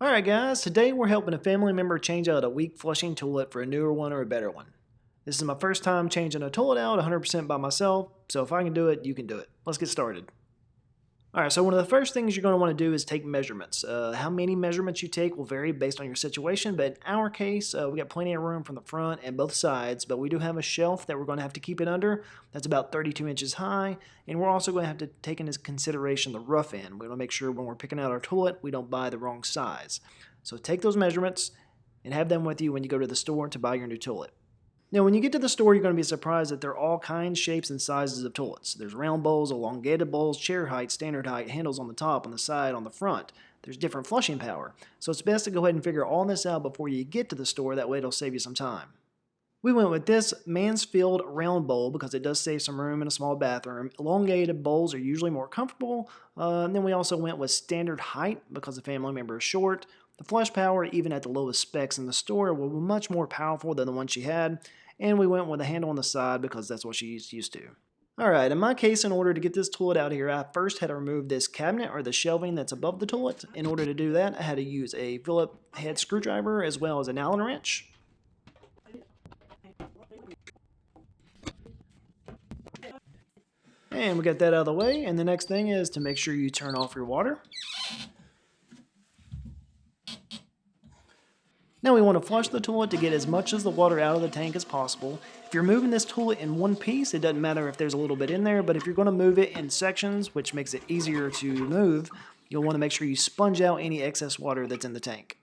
Alright guys, today we're helping a family member change out a weak flushing toilet for a newer one or a better one. This is my first time changing a toilet out 100% by myself, so if I can do it, you can do it. Let's get started. Alright, so one of the first things you're going to want to do is take measurements. How many measurements you take will vary based on your situation, but in our case, we got plenty of room from the front and both sides, but we do have a shelf that we're going to have to keep it under. That's about 32 inches high, and we're also going to have to take into consideration the rough end. We want to make sure when we're picking out our toilet, we don't buy the wrong size. So take those measurements and have them with you when you go to the store to buy your new toilet. Now, when you get to the store, you're going to be surprised that there are all kinds, shapes, and sizes of toilets. There's round bowls, elongated bowls, chair height, standard height, handles on the top, on the side, on the front. There's different flushing power. So it's best to go ahead and figure all this out before you get to the store. That way it'll save you some time. We went with this Mansfield round bowl because it does save some room in a small bathroom. Elongated bowls are usually more comfortable. And then we also went with standard height because the family member is short. The flush power, even at the lowest specs in the store, were much more powerful than the one she had. And we went with a handle on the side because that's what she's used to. Alright, in my case, in order to get this toilet out of here, I first had to remove this cabinet or the shelving that's above the toilet. In order to do that, I had to use a Phillips head screwdriver as well as an Allen wrench. And we got that out of the way, and the next thing is to make sure you turn off your water. Now we want to flush the toilet to get as much of the water out of the tank as possible. If you're moving this toilet in one piece, it doesn't matter if there's a little bit in there, but if you're going to move it in sections, which makes it easier to move, you'll want to make sure you sponge out any excess water that's in the tank.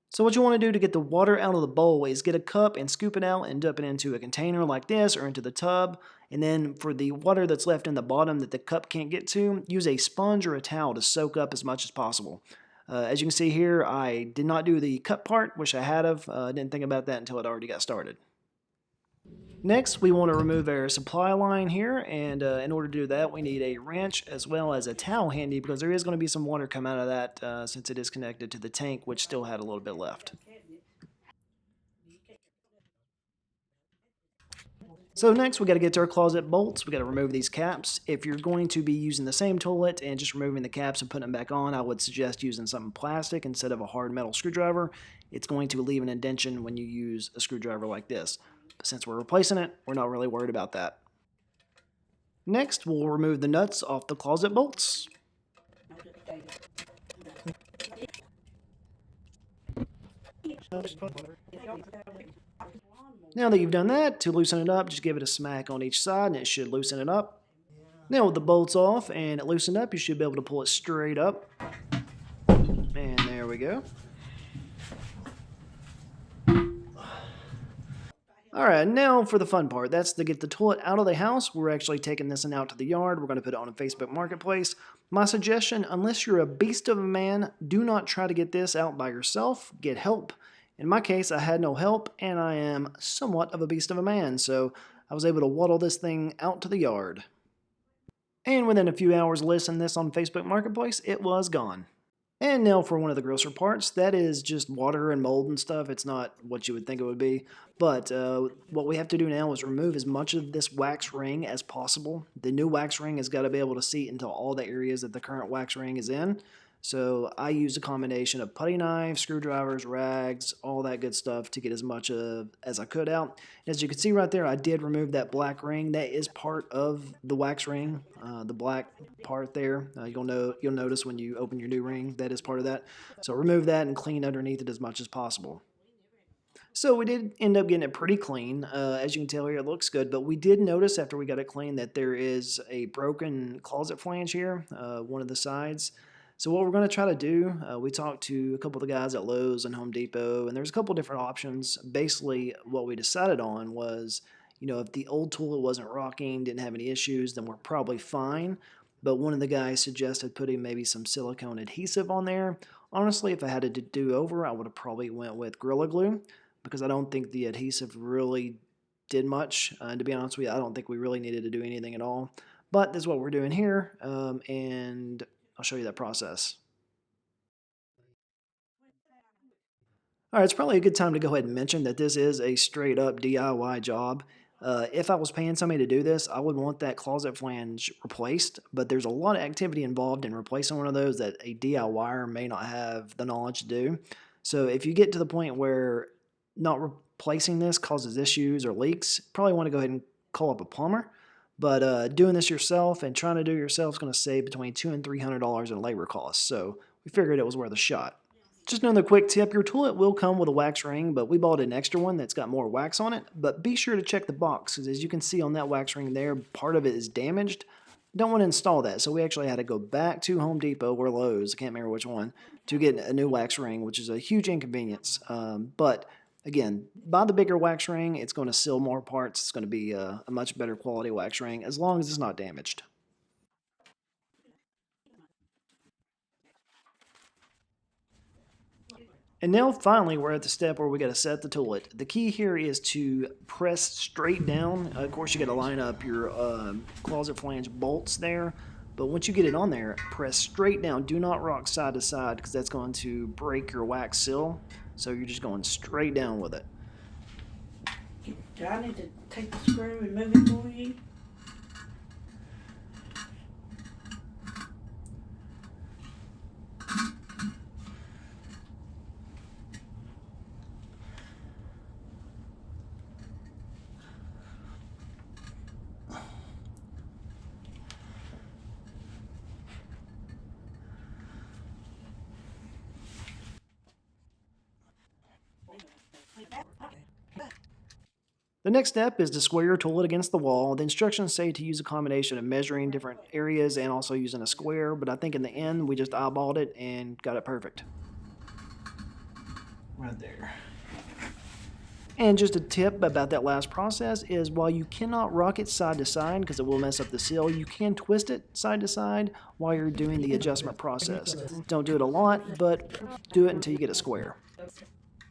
So what you want to do to get the water out of the bowl is get a cup and scoop it out and dump it into a container like this or into the tub. And then for the water that's left in the bottom that the cup can't get to, use a sponge or a towel to soak up as much as possible. As you can see here, I did not do the cup part, which I had of. I didn't think about that until it already got started. Next, we want to remove our supply line here, and in order to do that, we need a wrench as well as a towel handy because there is going to be some water come out of that since it is connected to the tank, which still had a little bit left. So next, we got to get to our closet bolts. We got to remove these caps. If you're going to be using the same toilet and just removing the caps and putting them back on, I would suggest using something plastic instead of a hard metal screwdriver. It's going to leave an indentation when you use a screwdriver like this. But since we're replacing it, we're not really worried about that. Next, we'll remove the nuts off the closet bolts. Now that you've done that, to loosen it up, just give it a smack on each side and it should loosen it up. Now with the bolts off and it loosened up, you should be able to pull it straight up. And there we go. Alright, now for the fun part. That's to get the toilet out of the house. We're actually taking this one out to the yard. We're going to put it on a Facebook Marketplace. My suggestion, unless you're a beast of a man, do not try to get this out by yourself. Get help. In my case, I had no help, and I am somewhat of a beast of a man, so I was able to waddle this thing out to the yard. And within a few hours listing this on Facebook Marketplace, it was gone. And now for one of the grosser parts, that is just water and mold and stuff. It's not what you would think it would be. But what we have to do now is remove as much of this wax ring as possible. The new wax ring has got to be able to seat into all the areas that the current wax ring is in. So I used a combination of putty knives, screwdrivers, rags, all that good stuff to get as much as I could out. As you can see right there, I did remove that black ring. That is part of the wax ring, the black part there. You'll notice when you open your new ring, that is part of that. So remove that and clean underneath it as much as possible. So we did end up getting it pretty clean. As you can tell here, it looks good. But we did notice after we got it clean that there is a broken closet flange here, one of the sides. So what we're going to try to do, we talked to a couple of the guys at Lowe's and Home Depot, and there's a couple different options. Basically, what we decided on was, if the old toilet wasn't rocking, didn't have any issues, then we're probably fine. But one of the guys suggested putting maybe some silicone adhesive on there. Honestly, if I had to do over, I would have probably went with Gorilla Glue because I don't think the adhesive really did much. And to be honest with you, I don't think we really needed to do anything at all. But this is what we're doing here, and I'll show you that process. All right, it's probably a good time to go ahead and mention that this is a straight up DIY job. If I was paying somebody to do this, I would want that closet flange replaced, but there's a lot of activity involved in replacing one of those that a DIYer may not have the knowledge to do. So if you get to the point where not replacing this causes issues or leaks, probably want to go ahead and call up a plumber. But doing this yourself and trying to do it yourself is going to save between $200 and $300 in labor costs. So we figured it was worth a shot. Just another quick tip, your toilet will come with a wax ring, but we bought an extra one that's got more wax on it. But be sure to check the box, because as you can see on that wax ring there, part of it is damaged. Don't want to install that, so we actually had to go back to Home Depot or Lowe's, I can't remember which one, to get a new wax ring, which is a huge inconvenience. But again, buy the bigger wax ring, it's going to seal more parts, it's going to be a much better quality wax ring, as long as it's not damaged. And now finally we're at the step where we got to set the toilet. The key here is to press straight down. Of course you got to line up your closet flange bolts there. But once you get it on there, press straight down. Do not rock side to side because that's going to break your wax seal. So you're just going straight down with it. Do I need to take the screw and move it for you? The next step is to square your toilet against the wall. The instructions say to use a combination of measuring different areas and also using a square, but I think in the end we just eyeballed it and got it perfect. Right there. And just a tip about that last process is while you cannot rock it side to side because it will mess up the seal, you can twist it side to side while you're doing the adjustment process. Don't do it a lot, but do it until you get it square.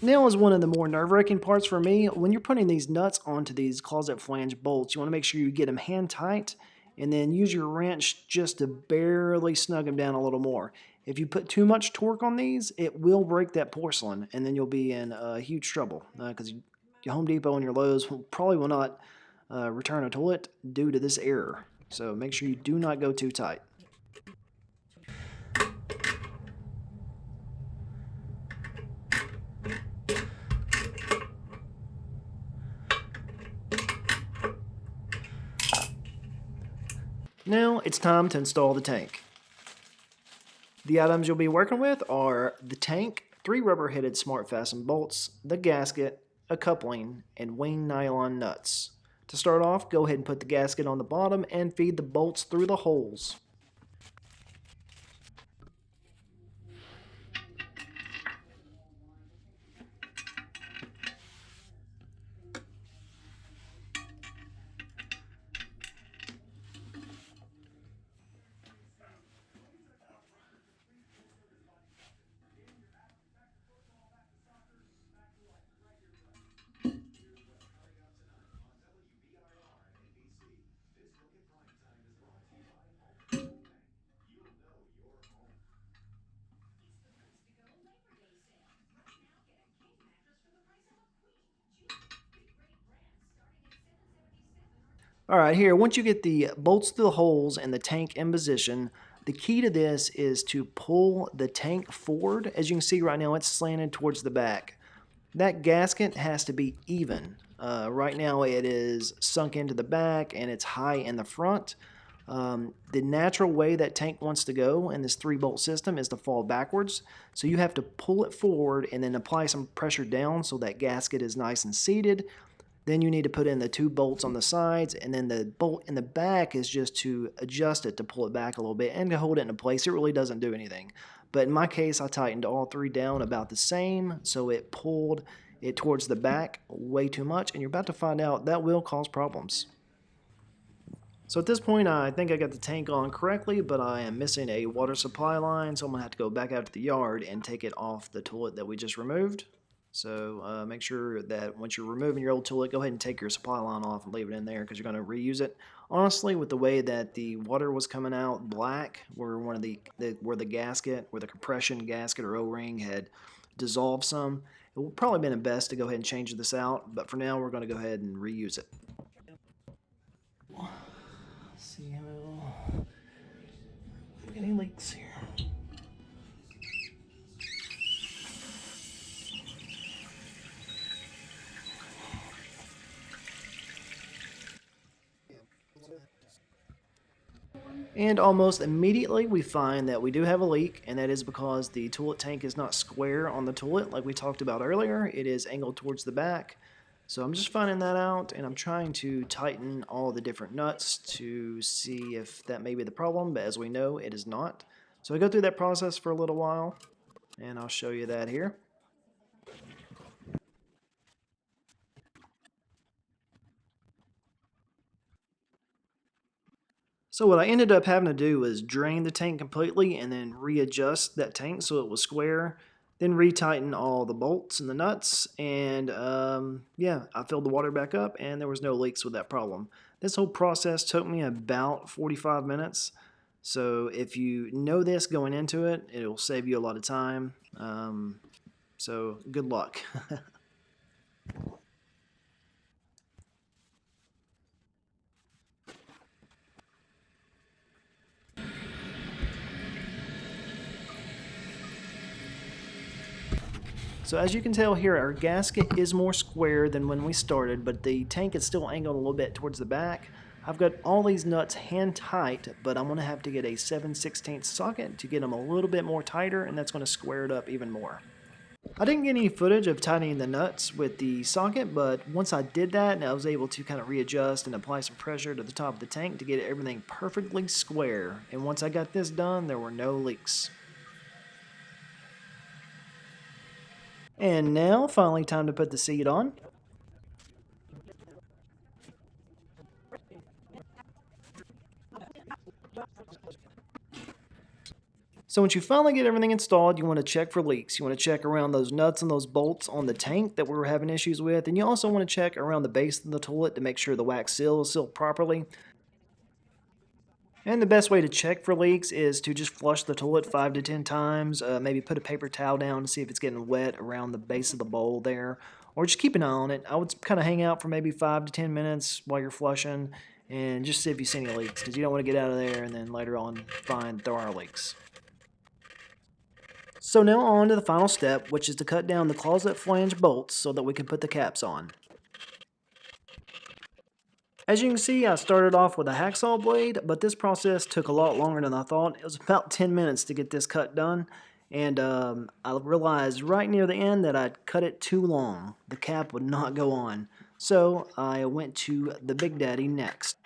Now is one of the more nerve-wracking parts for me. When you're putting these nuts onto these closet flange bolts, you want to make sure you get them hand tight and then use your wrench just to barely snug them down a little more. If you put too much torque on these, it will break that porcelain and then you'll be in huge trouble because your Home Depot and your Lowe's probably will not return a toilet due to this error. So make sure you do not go too tight. Now it's time to install the tank. The items you'll be working with are the tank, 3 rubber-headed smart fasten bolts, the gasket, a coupling, and wing nylon nuts. To start off, go ahead and put the gasket on the bottom and feed the bolts through the holes. All right, here, once you get the bolts through the holes and the tank in position, the key to this is to pull the tank forward. As you can see right now, it's slanted towards the back. That gasket has to be even. Right now it is sunk into the back and it's high in the front. The natural way that tank wants to go in this 3-bolt system is to fall backwards. So you have to pull it forward and then apply some pressure down so that gasket is nice and seated. Then you need to put in the 2 bolts on the sides, and then the bolt in the back is just to adjust it to pull it back a little bit and to hold it into place. It really doesn't do anything. But in my case, I tightened all 3 down about the same, so it pulled it towards the back way too much, and you're about to find out that will cause problems. So at this point, I think I got the tank on correctly, but I am missing a water supply line, so I'm going to have to go back out to the yard and take it off the toilet that we just removed. So make sure that once you're removing your old toilet, go ahead and take your supply line off and leave it in there because you're going to reuse it. Honestly, with the way that the water was coming out black, where where the compression gasket or O-ring had dissolved some, it would probably been best to go ahead and change this out. But for now, we're going to go ahead and reuse it. see how any leaks here. And almost immediately we find that we do have a leak, and that is because the toilet tank is not square on the toilet like we talked about earlier. It is angled towards the back. So I'm just finding that out, and I'm trying to tighten all the different nuts to see if that may be the problem, but as we know, it is not. So I go through that process for a little while, and I'll show you that here. So what I ended up having to do was drain the tank completely and then readjust that tank so it was square, then retighten all the bolts and the nuts, and yeah, I filled the water back up and there was no leaks with that problem. This whole process took me about 45 minutes, so if you know this going into it, it will save you a lot of time, so good luck. So as you can tell here, our gasket is more square than when we started, but the tank is still angled a little bit towards the back. I've got all these nuts hand tight, but I'm going to have to get a 7/16 socket to get them a little bit more tighter, and that's going to square it up even more. I didn't get any footage of tightening the nuts with the socket, but once I did that, I was able to kind of readjust and apply some pressure to the top of the tank to get everything perfectly square. And once I got this done, there were no leaks. And now, finally time to put the seat on. So once you finally get everything installed, you want to check for leaks. You want to check around those nuts and those bolts on the tank that we were having issues with. And you also want to check around the base of the toilet to make sure the wax seal is sealed properly. And the best way to check for leaks is to just flush the toilet 5 to 10 times. Maybe put a paper towel down to see if it's getting wet around the base of the bowl there. Or just keep an eye on it. I would kind of hang out for maybe 5 to 10 minutes while you're flushing and just see if you see any leaks, because you don't want to get out of there and then later on find there are leaks. So now on to the final step, which is to cut down the closet flange bolts so that we can put the caps on. As you can see, I started off with a hacksaw blade, but this process took a lot longer than I thought. It was about 10 minutes to get this cut done, and I realized right near the end that I'd cut it too long. The cap would not go on, so I went to the Big Daddy next.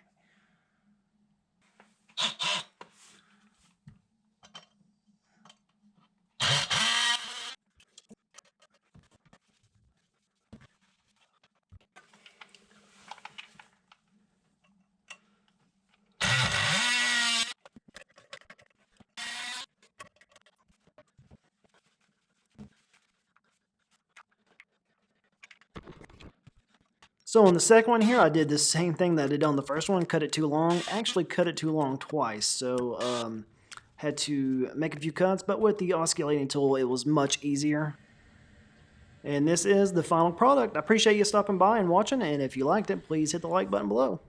So on the second one here, I did the same thing that I did on the first one, cut it too long. Actually cut it too long twice, so had to make a few cuts, but with the osculating tool, it was much easier. And this is the final product. I appreciate you stopping by and watching, and if you liked it, please hit the like button below.